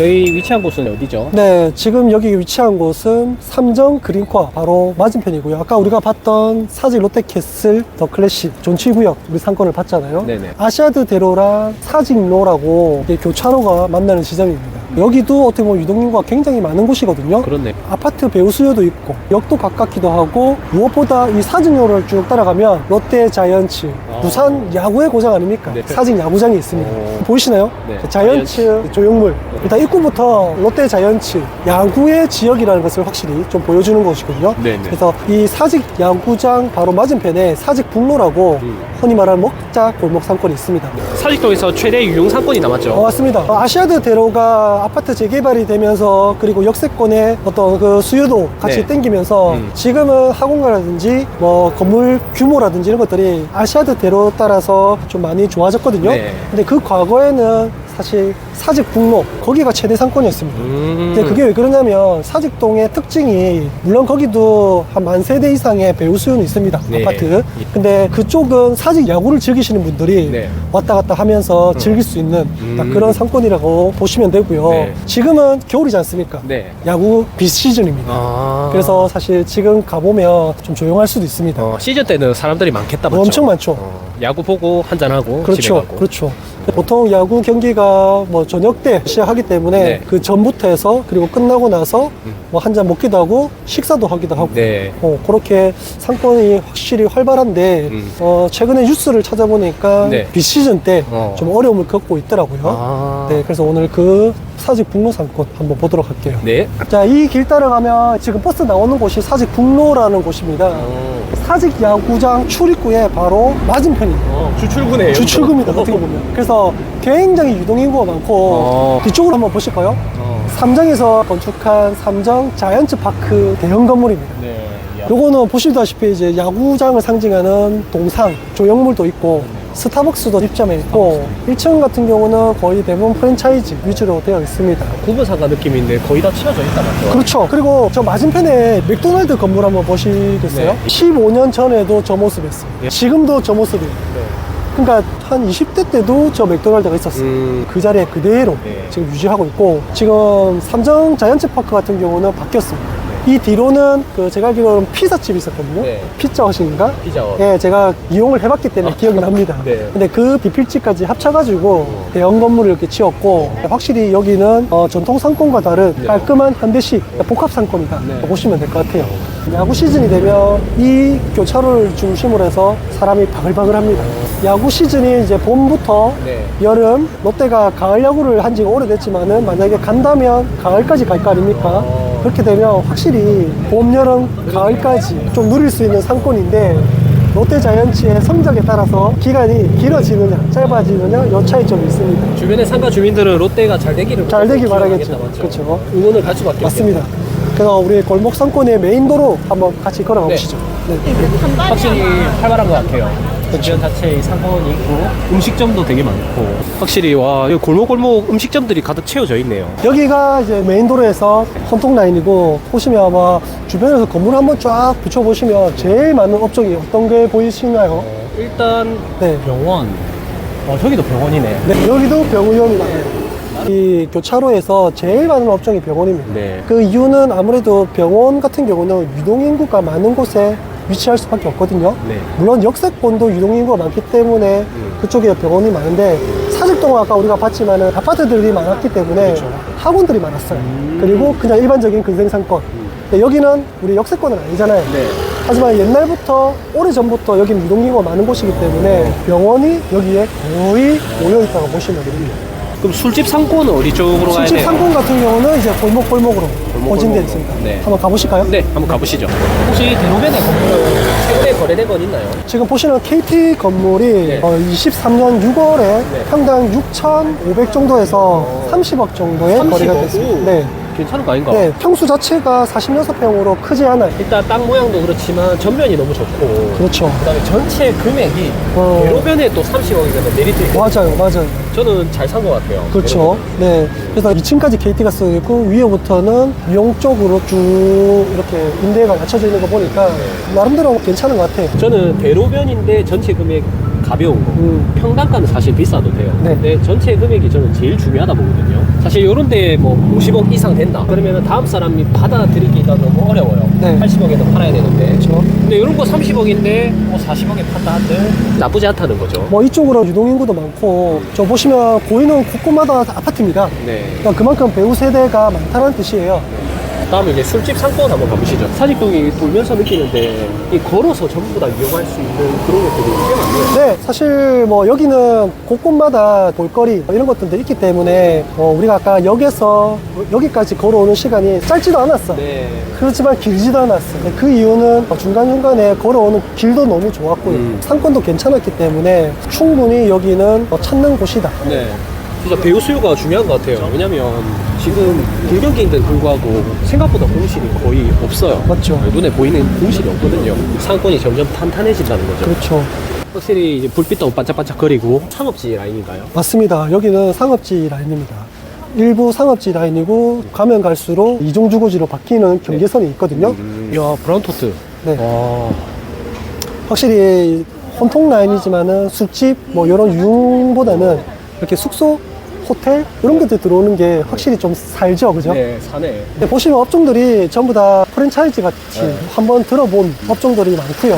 저희 위치한 곳은 어디죠? 네, 지금 여기 위치한 곳은 삼정 그린코아 바로 맞은편이고요. 아까 우리가 봤던 사직 롯데캐슬 더 클래식 존치구역 우리 상권을 봤잖아요. 네네. 아시아드 대로랑 사직로라고 이게 교차로가 만나는 지점입니다. 여기도 어떻게 보면 유동인구가 굉장히 많은 곳이거든요. 그렇네. 아파트 배우 수요도 있고 역도 가깝기도 하고 무엇보다 이 사직로를 쭉 따라가면 롯데 자이언츠 부산 야구의 고장 아닙니까? 네. 사직 야구장이 있습니다. 보이시나요? 네. 자이언츠 조형물. 일단 입구부터 롯데 자이언츠 야구의 지역이라는 것을 확실히 좀 보여주는 곳이거든요. 네네. 그래서 이 사직 야구장 바로 맞은편에 사직 북로라고 흔히 말하는 먹자 골목 상권이 있습니다. 사직동에서 최대 유용 상권이 남았죠. 맞습니다. 아시아드 대로가 아파트 재개발이 되면서 그리고 역세권의 어떤 그 수요도 같이 네. 땡기면서 지금은 학원가라든지 뭐 건물 규모라든지 이런 것들이 아시아드 대로 따라서 좀 많이 좋아졌거든요. 네. 근데 그 과거에는 사실 사직 북로 거기가 최대 상권이었습니다. 근데 그게 왜 그러냐면 사직동의 특징이 물론 거기도 한 10,000세대 이상의 배우 수요는 있습니다. 네. 아파트. 근데 그쪽은 사직 야구를 즐기시는 분들이 네. 왔다 갔다 하면서 즐길 수 있는 딱 그런 상권이라고 보시면 되고요. 네. 지금은 겨울이지 않습니까? 네. 야구 비시즌입니다. 그래서 사실 지금 가보면 좀 조용할 수도 있습니다. 시즌 때는 사람들이 많겠다, 맞죠? 엄청 많죠. 야구 보고 한잔하고 집에 그렇죠. 가고. 그렇죠. 보통 야구 경기가 뭐 저녁 때 시작하기 때문에 네. 그 전부터 해서 그리고 끝나고 나서 뭐 한 잔 먹기도 하고 식사도 하기도 하고 네. 그렇게 상권이 확실히 활발한데 최근에 뉴스를 찾아보니까 네. 비시즌 때 좀 어. 어려움을 겪고 있더라고요. 네, 그래서 오늘 그 사직 북로 상권 한번 보도록 할게요. 네. 자, 이 길 따라가면 지금 버스 나오는 곳이 사직 북로라는 곳입니다. 사직 야구장 출입구에 바로 맞은편이에요. 주출구네요. 주출구입니다, 어떻게 보면. 그래서 굉장히 유동인구가 많고 뒤쪽으로 한번 보실까요? 삼정에서 건축한 삼정 자이언츠 파크 대형 건물입니다. 네. 요거는 보시다시피 이제 야구장을 상징하는 동상, 조형물도 있고 스타벅스도 입점해 있고 1층 같은 경우는 거의 대부분 프랜차이즈 위주로 되어 있습니다. 구분상가 느낌인데 거의 다 치워져 있다, 맞죠? 그렇죠. 그리고 저 맞은편에 맥도날드 건물 한번 보시겠어요? 네. 15년 전에도 저 모습이었어요. 예. 지금도 저 모습이에요. 네. 그러니까 한 20대 때도 저 맥도날드가 있었어요. 그 자리에 그대로 네. 지금 유지하고 있고 지금 삼정 자이언츠 파크 같은 경우는 바뀌었습니다. 이 뒤로는 그 제가 알기로는 피자집이 있었거든요. 네. 피자헛인가? 피자헛. 예, 제가 이용을 해봤기 때문에 기억이 납니다. 네. 근데 그 비필집까지 합쳐가지고 대형 건물을 이렇게 지었고 확실히 여기는 전통 상권과 다른 네. 깔끔한 현대식 복합 상권이다 네. 보시면 될 것 같아요. 야구 시즌이 되면 이 교차로를 중심으로 해서 사람이 바글바글합니다. 야구 시즌이 이제 봄부터 네. 여름, 롯데가 가을 야구를 한 지가 오래됐지만은 만약에 간다면 가을까지 갈 거 아닙니까? 그렇게 되면 확실히 봄, 여름, 가을까지 좀 누릴 수 있는 상권인데 롯데 자이언츠의 성적에 따라서 기간이 길어지느냐 짧아지느냐 요 차이점이 있습니다. 주변의 상가 주민들은 롯데가 잘 되기를 잘 되길 기원하겠다, 바라겠죠. 맞죠? 그렇죠. 응원을 갈 수밖에 맞습니다. 그래서 우리 골목 상권의 메인 도로 한번 같이 걸어가 보시죠. 네. 확실히 활발한 것 같아요. 주변 자체에 상권이 있고 음식점도 되게 많고 확실히 와 여기 골목골목 음식점들이 가득 채워져 있네요. 여기가 이제 메인 도로에서 손톱 라인이고 보시면 아마 주변에서 건물 한번 쫙 비춰보시면 제일 많은 업종이 어떤 게 보이시나요? 일단 네. 병원 저기도 병원이네. 네, 여기도 병원이 많아요. 이 교차로에서 제일 많은 업종이 병원입니다. 네. 그 이유는 아무래도 병원 같은 경우는 유동인구가 많은 곳에 위치할 수밖에 없거든요. 네. 물론 역세권도 유동인구가 많기 때문에 그쪽에 병원이 많은데 사직동은 아까 우리가 봤지만은 아파트들이 많았기 때문에 학원들이 많았어요. 그리고 그냥 일반적인 근생상권. 근데 여기는 우리 역세권은 아니잖아요. 네. 하지만 옛날부터 오래전부터 여기는 유동인구가 많은 곳이기 때문에 병원이 여기에 거의 모여있다고 보시면 됩니다. 그럼 술집 상권은 어디 쪽으로 가야 술집 돼요? 상권 같은 경우는 이제 골목골목으로 포진되어 있습니다. 네. 한번 가보실까요? 네, 한번 가보시죠. 혹시 대로변의 건물은 최근에 거래된 건 있나요? 지금 보시는 KT 건물이 네. 23년 6월에 평당 6,500 정도에서 30억 정도에 30억? 거래가 됐습니다. 네. 괜찮은 거 아닌가? 네, 평수 자체가 46평으로 크지 않아요. 일단 땅 모양도 그렇지만 전면이 너무 좋고 그렇죠. 그다음에 전체 금액이 대로변에 또 30억이면 메리트 있고 맞아요, 맞아요. 저는 잘 산 것 같아요. 그렇죠. 네. 그래서 2층까지 KT가 쓰여 있고 위에부터는 미용 쪽으로 쭉 이렇게 임대가 갖춰져 있는 거 보니까 나름대로 괜찮은 것 같아요. 저는 대로변인데 전체 금액 가벼운 거. 평당가는 사실 비싸도 돼요. 네. 근데 전체 금액이 저는 제일 중요하다 보거든요. 사실 사실 이런 데 뭐 50억 이상 된다 그러면 다음 사람이 받아들이기가 너무 어려워요. 네. 80억에도 팔아야 되는데. 그렇죠. 근데 이런 거 30억인데 뭐 40억에 판다 한들 나쁘지 않다는 거죠. 뭐 이쪽으로 유동인구도 많고, 저 보시면 보이는 곳곳마다 아파트입니다. 네. 그러니까 그만큼 배우 세대가 많다는 뜻이에요. 다음에 이제 술집 상권 한번 가보시죠. 사직동이 돌면서 느끼는데 이 걸어서 전부 다 이용할 수 있는 그런 것들이 꽤 많네요. 네, 사실 뭐 여기는 곳곳마다 볼거리 이런 것들도 있기 때문에 우리가 아까 역에서 여기까지 걸어오는 시간이 짧지도 않았어. 네. 그렇지만 길지도 않았어. 그 이유는 중간중간에 걸어오는 길도 너무 좋았고요. 상권도 괜찮았기 때문에 충분히 여기는 찾는 곳이다. 네. 진짜 배우 수요가 중요한 것 같아요. 왜냐면 지금 불경기인데도 불구하고 생각보다 공실이 거의 없어요. 맞죠. 눈에 보이는 공실이 없거든요. 상권이 점점 탄탄해진다는 거죠. 그렇죠. 확실히 이제 불빛도 반짝반짝거리고 창업지 라인인가요? 맞습니다. 여기는 상업지 라인입니다. 일부 상업지 라인이고 가면 갈수록 이종주거지로 바뀌는 경계선이 있거든요. 이야, 브라운토트. 네. 와. 확실히 혼통 라인이지만은 술집 뭐 이런 유흥보다는 이렇게 숙소, 호텔 이런 것들 들어오는 게 확실히 좀 살죠, 그죠? 네, 사네. 네, 보시면 업종들이 전부 다 프랜차이즈 같이 한번 들어본 업종들이 많고요.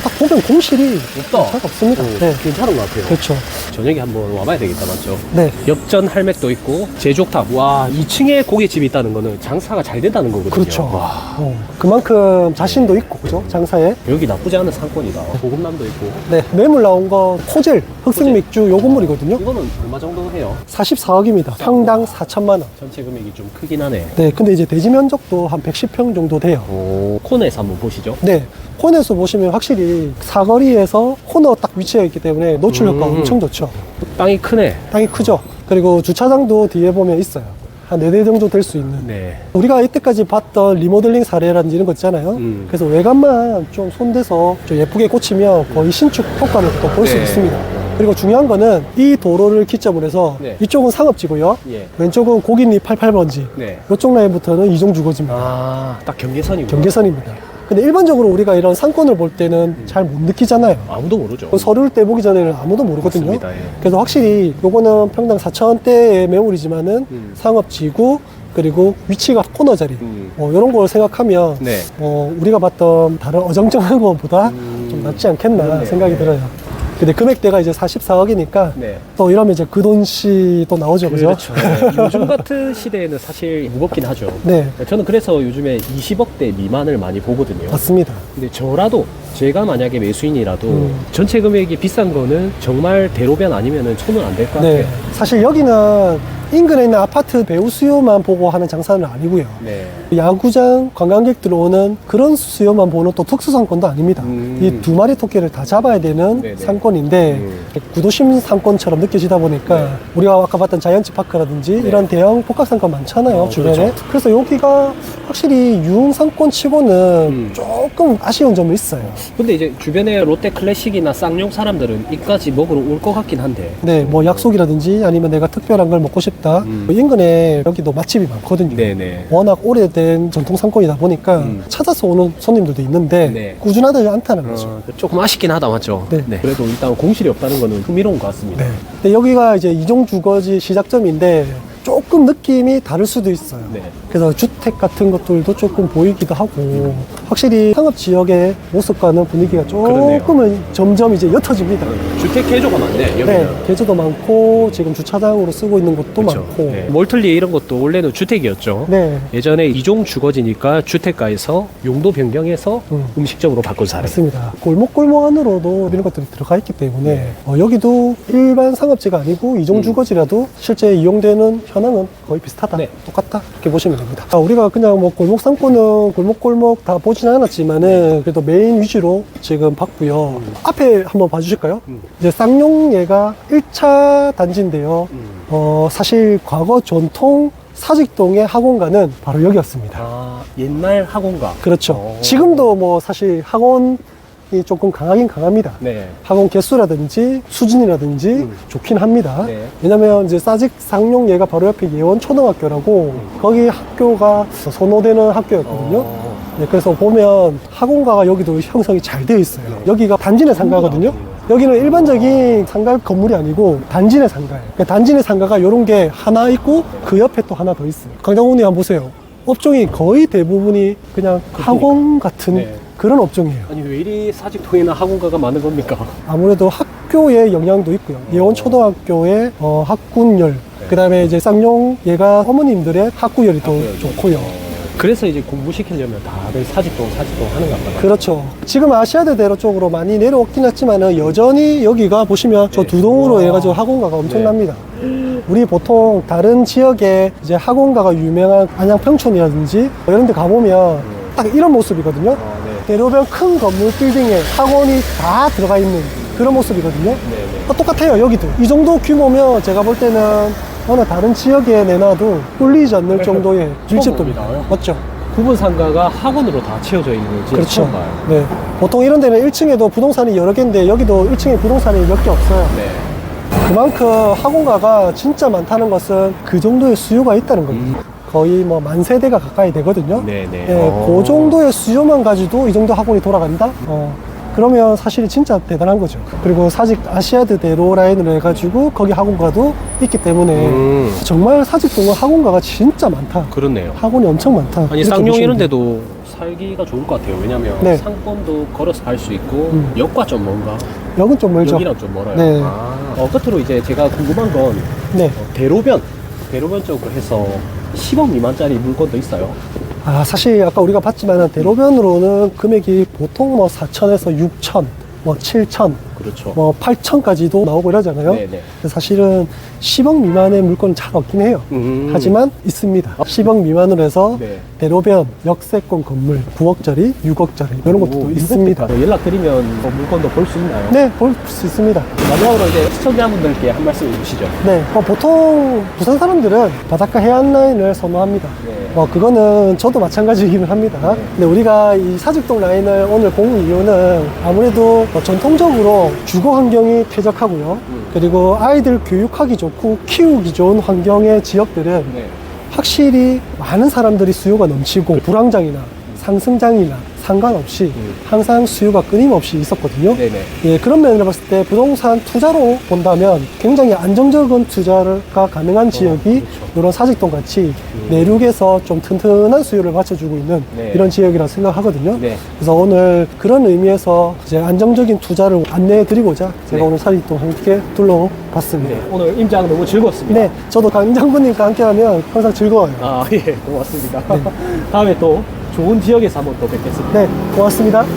딱 보면 공실이 없다. 잘 없습니다. 네, 괜찮은 것 같아요. 그렇죠. 저녁에 한번 와봐야 되겠다, 맞죠? 네, 역전 할맥도 있고 제족탑. 와, 2층에 고깃집이 있다는 거는 장사가 잘 된다는 거거든요. 그렇죠. 와, 그만큼 자신도 있고, 그죠? 장사에. 여기 나쁘지 않은 상권이다. 보급남도 있고. 네, 매물 나온 거 코젤 흑색 맥주 요 건물이거든요. 이거는 얼마 정도 해요? 44억입니다. 평당 4천만 원. 전체 금액이 좀 크긴 하네. 네, 근데 이제 대지 면적도 한 110평 정도 돼요. 오, 코너에서 한번 보시죠. 네, 코너에서 보시면 확실히 사거리에서 코너 딱 위치해 있기 때문에 노출 효과 엄청 좋죠. 땅이 크네. 땅이 크죠. 그리고 주차장도 뒤에 보면 있어요. 한 4대 정도 될 수 있는. 네. 우리가 이때까지 봤던 리모델링 사례라든지 이런 거 있잖아요. 그래서 외관만 좀 손대서 좀 예쁘게 꽂히면 거의 신축 효과를 또 볼 수 네. 있습니다. 그리고 중요한 거는 이 도로를 기점으로 해서 네. 이쪽은 상업지고요. 예. 왼쪽은 고깃잎 88번지. 네. 이쪽 라인부터는 이종주거지입니다. 아, 딱 경계선이고. 경계선입니다. 근데 일반적으로 우리가 이런 상권을 볼 때는 잘 못 느끼잖아요. 아무도 모르죠. 서류를 떼보기 전에는 아무도 모르거든요. 맞습니다, 예. 그래서 확실히 요거는 평당 4천원대의 매물이지만은 상업지구 그리고 위치가 코너 자리 이런 걸 생각하면 네. 우리가 봤던 다른 어정쩡한 것보다 좀 낫지 않겠나 그렇네요. 생각이 네. 들어요. 근데 금액대가 이제 44억이니까 네. 또 이러면 이제 그 돈씨 또 나오죠, 그죠? 그렇죠. 네. 요즘 같은 시대에는 사실 무겁긴 하죠. 네, 저는 그래서 요즘에 20억대 미만을 많이 보거든요. 맞습니다. 근데 저라도 제가 만약에 매수인이라도 전체 금액이 비싼 거는 정말 대로변 아니면은 손은 안 될 것 같아요. 네, 사실 여기는 인근에 있는 아파트 배우 수요만 보고 하는 장사는 아니고요. 네. 야구장 관광객 들어오는 그런 수요만 보는 또 특수상권도 아닙니다. 이 두 마리 토끼를 다 잡아야 되는 네네. 상권인데 구도심 상권처럼 느껴지다 보니까 네. 우리가 아까 봤던 자이언츠 파크라든지 이런 대형 복합상권 많잖아요, 주변에. 그렇죠. 그래서 여기가 확실히 유흥상권 치고는 조금 아쉬운 점이 있어요. 근데 이제 주변에 롯데 클래식이나 쌍용 사람들은 이까지 먹으러 올 것 같긴 한데. 네, 뭐 약속이라든지 아니면 내가 특별한 걸 먹고 싶다. 인근에 여기도 맛집이 많거든요. 네네. 워낙 오래된 전통 상권이다 보니까 찾아서 오는 손님들도 있는데 네. 꾸준하지 않다는 거죠. 조금 아쉽긴 하다, 맞죠? 네. 그래도 일단 공실이 없다는 거는 흥미로운 것 같습니다. 네. 근데 여기가 이제 이종주거지 시작점인데 조금 느낌이 다를 수도 있어요. 네. 그래서 주택 같은 것들도 조금 보이기도 하고 확실히 상업 지역의 모습과는 분위기가 조금은 점점 이제 옅어집니다. 주택 개조가 많네, 여기는. 네, 계좌도 많고 지금 주차장으로 쓰고 있는 곳도 그렇죠. 많고. 네. 몰틀리 이런 것도 원래는 주택이었죠. 네. 예전에 이종 주거지니까 주택가에서 용도 변경해서 음식점으로 바꾼 사례. 맞습니다. 골목골목 안으로도 이런 것들이 들어가 있기 때문에 네. 여기도 일반 상업지가 아니고 이종주거지라도 실제 이용되는 현황은 거의 비슷하다. 네. 똑같다. 이렇게 보시면 됩니다. 우리가 그냥 뭐 골목 상권은 골목골목 다 보지는 않았지만은 그래도 메인 위주로 지금 봤고요. 앞에 한번 봐주실까요? 이제 쌍용예가 1차 단지인데요. 사실 과거 전통 사직동의 학원가는 바로 여기였습니다. 아, 옛날 학원가. 그렇죠. 오. 지금도 뭐 사실 학원이 조금 강하긴 강합니다. 네. 학원 개수라든지 수준이라든지 좋긴 합니다. 네. 왜냐면 이제 사직 쌍용예가 바로 옆에 예원 초등학교라고 거기 학교가 선호되는 학교였거든요. 네, 그래서 보면 학원가가 여기도 형성이 잘 되어 있어요. 여기가 단지 내 상가거든요. 여기는 일반적인 상가 건물이 아니고 단지 내 상가예요. 그러니까 단지 내 상가가 이런 게 하나 있고 그 옆에 또 하나 더 있어요. 강장군님 한번 보세요. 업종이 거의 대부분이 그냥 학원 같은 네. 그런 업종이에요. 아니 왜 이리 사직동에는 학원가가 많은 겁니까? 아무래도 학교의 영향도 있고요. 예원초등학교의 학군열, 그 다음에 이제 쌍용 얘가 어머님들의 학구열이 더 좋고요. 그래서 이제 공부시키려면 다들 사직동 하는 것 같아요. 그렇죠. 지금 아시아대로 쪽으로 많이 내려오긴 했지만은 여전히 여기가 보시면 저 두 동으로 해가지고 학원가가 엄청납니다. 우리 보통 다른 지역에 이제 학원가가 유명한 안양 평촌이라든지 이런 데 가보면 딱 이런 모습이거든요. 대로변 큰 건물 빌딩에 학원이 다 들어가 있는 그런 모습이거든요. 똑같아요, 여기도. 이 정도 규모면 제가 볼 때는 어느 다른 지역에 내놔도 꿀리지 않을 정도의 밀집도입니다. 맞죠? 부분 상가가 학원으로 다 채워져 있는 지 그렇죠. 처음 봐요. 네. 보통 이런 데는 1층에도 부동산이 여러 개인데 여기도 1층에 부동산이 몇 개 없어요. 네. 그만큼 학원가가 진짜 많다는 것은 그 정도의 수요가 있다는 겁니다. 거의 뭐 10,000세대가 가까이 되거든요. 네네. 예, 그 정도의 수요만 가지고 이 정도 학원이 돌아간다? 그러면 사실 진짜 대단한 거죠. 그리고 사직 아시아드 대로 라인으로 해가지고 거기 학원가도 있기 때문에 정말 사직동은 학원가가 진짜 많다. 그렇네요. 학원이 엄청 많다. 아니 이렇게 쌍용 보시면 이런 돼요. 데도 살기가 좋을 것 같아요. 왜냐면 네. 상권도 걸어서 갈 수 있고 역과 좀 뭔가 여긴 좀 멀죠. 여기랑 좀 멀어요. 네. 끝으로 이제 제가 궁금한 건 네. 대로변 쪽으로 해서 10억 미만짜리 물건도 있어요. 사실 아까 우리가 봤지만 대로변으로는 금액이 보통 뭐 4천에서 6천, 뭐 7천, 그렇죠. 뭐 8천까지도 나오고 이러잖아요. 네네. 근데 사실은 10억 미만의 물건은 잘 없긴 해요. 하지만 있습니다. 10억 미만으로 해서 네. 대로변, 역세권 건물 9억짜리, 6억짜리 이런 것도 있습니다. 연락드리면 뭐 물건도 볼 수 있나요? 네, 볼 수 있습니다. 마지막으로 이제 시청자분들께 한 말씀 해주시죠. 네, 보통 부산 사람들은 바닷가 해안 라인을 선호합니다. 네. 그거는 저도 마찬가지이긴 합니다. 근데 우리가 이 사직동 라인을 오늘 본 이유는 아무래도 전통적으로 주거 환경이 쾌적하고요. 그리고 아이들 교육하기 좋고 키우기 좋은 환경의 지역들은 네. 확실히 많은 사람들이 수요가 넘치고 불황장이나 상승장이나 상관없이 항상 수요가 끊임없이 있었거든요. 네네. 예, 그런 면을 봤을 때 부동산 투자로 본다면 굉장히 안정적인 투자가 가능한 지역이 그렇죠. 이런 사직동 같이 내륙에서 좀 튼튼한 수요를 맞춰주고 있는 네. 이런 지역이라 생각하거든요. 네. 그래서 오늘 그런 의미에서 이제 안정적인 투자를 안내해 드리고자 제가 네. 오늘 사직동 함께 둘러봤습니다. 네. 오늘 임장 너무 즐거웠습니다. 네, 저도 강장군님과 함께 하면 항상 즐거워요. 예, 고맙습니다. 다음에 또 좋은 지역에서 한번 또 뵙겠습니다. 네, 고맙습니다.